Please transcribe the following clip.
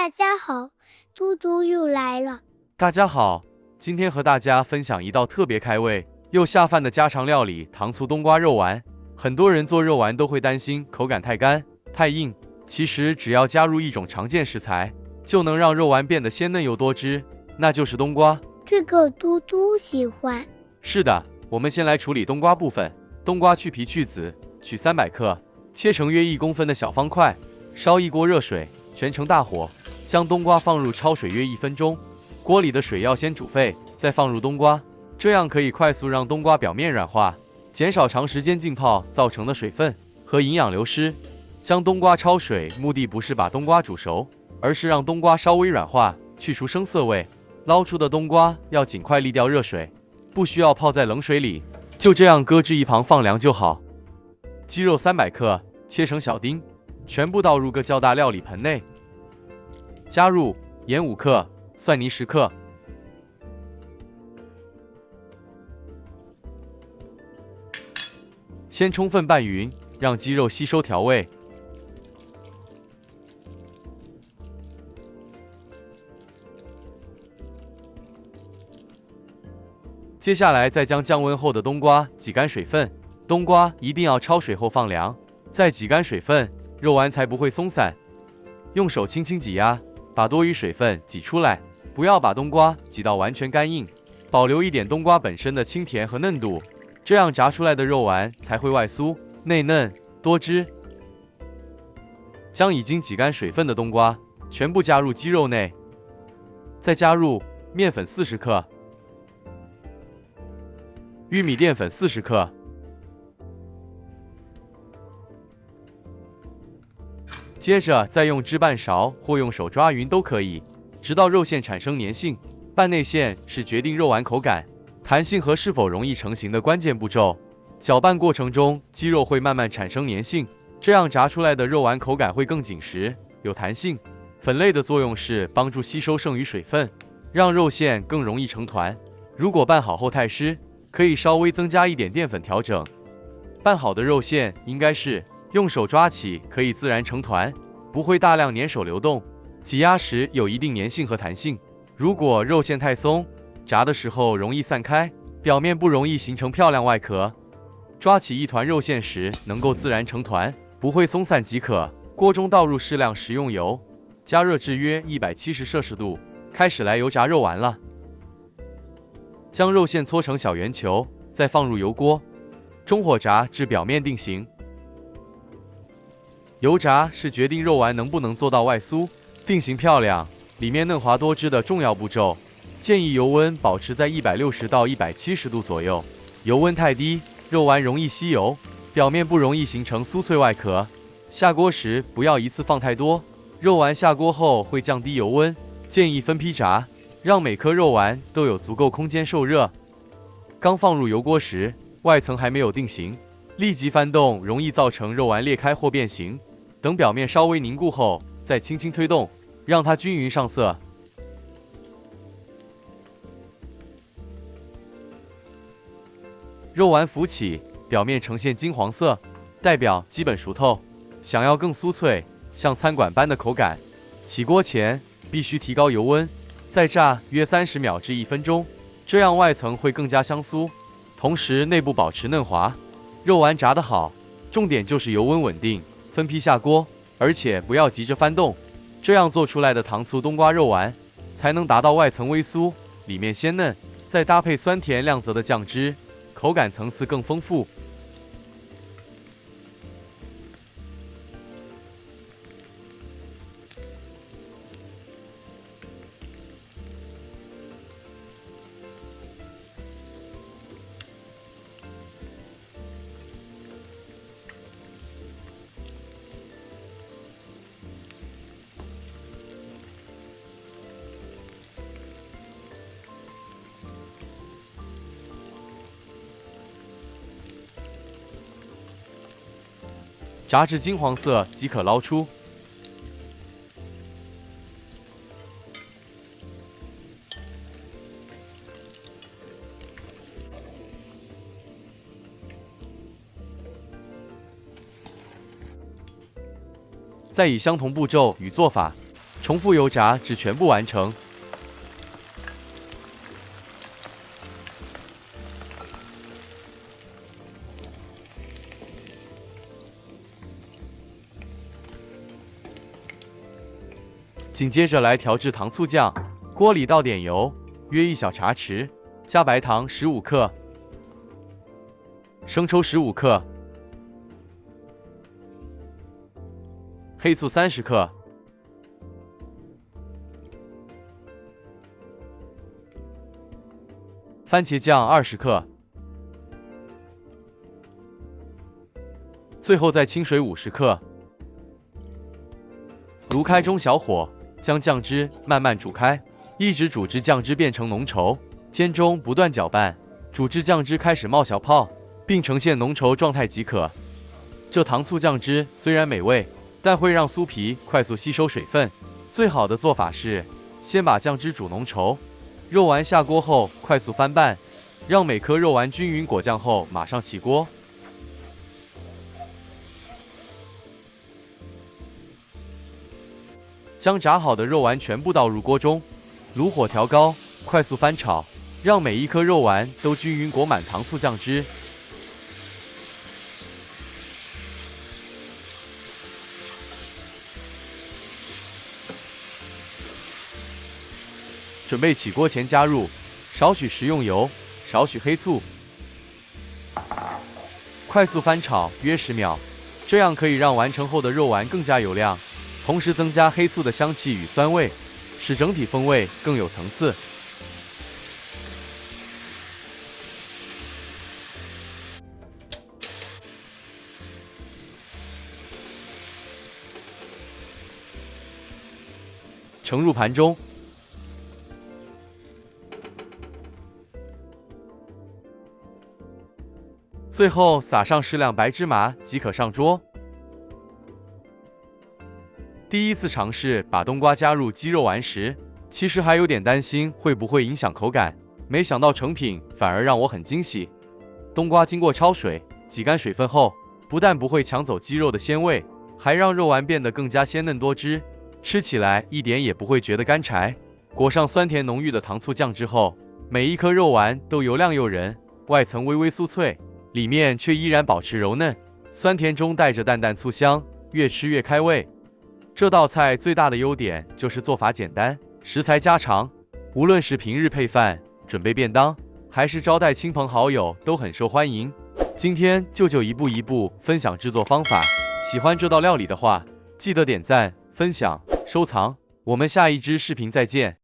大家好，嘟嘟又來了。大家好，今天和大家分享一道特別開胃又下飯的家常料理——糖醋冬瓜肉丸。很多人做肉丸都會擔心口感太乾、太硬，其實只要加入一種常見食材，就能讓肉丸變得鮮嫩又多汁，那就是冬瓜。這個嘟嘟喜歡。是的，我們先來處理冬瓜部分。冬瓜去皮去籽，取300克，切成約1公分的小方塊。燒一鍋熱水，全程大火，將冬瓜放入焯水約1分鐘。鍋裡的水要先煮沸，再放入冬瓜，這樣可以快速讓冬瓜表面軟化，減少長時間浸泡造成的水分和營養流失。將冬瓜焯水，目的不是把冬瓜煮熟，而是讓冬瓜稍微軟化，去除生澀味。撈出的冬瓜要盡快瀝掉熱水，不需要泡在冷水裡，就這樣擱置一旁放涼就好。雞肉300克，切成小丁，全部倒入個較大料理盆內，加入鹽5克、蒜泥10克。先充分拌勻，讓雞肉吸收調味。接下來再將降溫後的冬瓜擠乾水分，冬瓜一定要焯水後放涼，再擠乾水分，肉丸才不會鬆散。用手輕輕擠壓，把多餘水分擠出來，不要把冬瓜擠到完全乾硬，保留一點冬瓜本身的清甜和嫩度，這樣炸出來的肉丸才會外酥、內嫩、多汁。將已經擠乾水分的冬瓜全部加入雞肉內，再加入麵粉40克。玉米澱粉40克，接着再用砧拌勺或用手抓勻都可以，直到肉餡產生粘性。拌內餡是決定肉丸口感、彈性和是否容易成型的關鍵步驟。攪拌過程中，雞肉會慢慢產生粘性，這樣炸出來的肉丸口感會更緊實、有彈性。粉類的作用是幫助吸收剩餘水分，讓肉餡更容易成團。如果拌好後太濕，可以稍微增加一點澱粉調整。拌好的肉餡應該是用手抓起可以自然成團，不會大量粘手流動，擠壓時有一定粘性和彈性。如果肉餡太鬆，炸的時候容易散開，表面不容易形成漂亮外殼。抓起一團肉餡時能夠自然成團，不會鬆散即可。鍋中倒入適量食用油，加熱至約170攝氏度，開始來油炸肉丸了。將肉餡搓成小圓球，再放入油鍋，中火炸至表面定型。油炸是決定肉丸能不能做到外酥、定型漂亮、裡面嫩滑多汁的重要步驟。建議油溫保持在160到170度左右，油溫太低，肉丸容易吸油，表面不容易形成酥脆外殼。下鍋時不要一次放太多，肉丸下鍋後會降低油溫，建議分批炸，讓每顆肉丸都有足夠空間受熱。剛放入油鍋時，外層還沒有定型，立即翻動容易造成肉丸裂開或變形。等表面稍微凝固後，再輕輕推動，讓它均勻上色。肉丸浮起，表面呈現金黃色，代表基本熟透。想要更酥脆，像餐館般的口感，起鍋前必須提高油溫。再炸約30秒至1分鐘，這樣外層會更加香酥，同時內部保持嫩滑。肉丸炸得好，重點就是油溫穩定，分批下鍋，而且不要急着翻動，這樣做出來的糖醋冬瓜肉丸才能達到外層微酥，裡面鮮嫩，再搭配酸甜亮澤的醬汁，口感層次更豐富。炸至金黃色即可撈出。再以相同步驟與做法重複油炸至全部完成。緊接着來調製糖醋醬，鍋裡倒點油，約1小茶匙，加白糖15克，生抽15克，黑醋30克，番茄醬20克，最後再清水50克。爐開中小火，將醬汁慢慢煮開，一直煮至醬汁變成濃稠，煎中不斷攪拌，煮至醬汁開始冒小泡，並呈現濃稠狀態即可。這糖醋醬汁雖然美味，但會讓酥皮快速吸收水分。最好的做法是，先把醬汁煮濃稠，肉丸下鍋後快速翻拌，讓每顆肉丸均勻裹醬後馬上起鍋。將炸好的肉丸全部倒入鍋中，爐火調高，快速翻炒，讓每一顆肉丸都均勻裹滿糖醋醬汁。準備起鍋前加入少許食用油，少許黑醋，快速翻炒約10秒，這樣可以讓完成後的肉丸更加油亮。同時增加黑醋的香氣與酸味，使整體風味更有層次。盛入盤中，最後撒上適量白芝麻即可上桌。第一次嘗試把冬瓜加入雞肉丸時，其實還有點擔心會不會影響口感，沒想到成品反而讓我很驚喜。冬瓜經過焯水，擠乾水分後，不但不會搶走雞肉的鮮味，還讓肉丸變得更加鮮嫩多汁，吃起來一點也不會覺得乾柴。裹上酸甜濃郁的糖醋醬之後，每一顆肉丸都油亮誘人，外層微微酥脆，裡面卻依然保持柔嫩，酸甜中帶着淡淡醋香，越吃越開胃。這道菜最大的優點就是做法簡單，食材家常，無論是平日配飯、準備便當，還是招待親朋好友，都很受歡迎。今天舅舅一步一步分享製作方法，喜歡這道料理的話，記得點讚、分享、收藏。我們下一支視頻再見。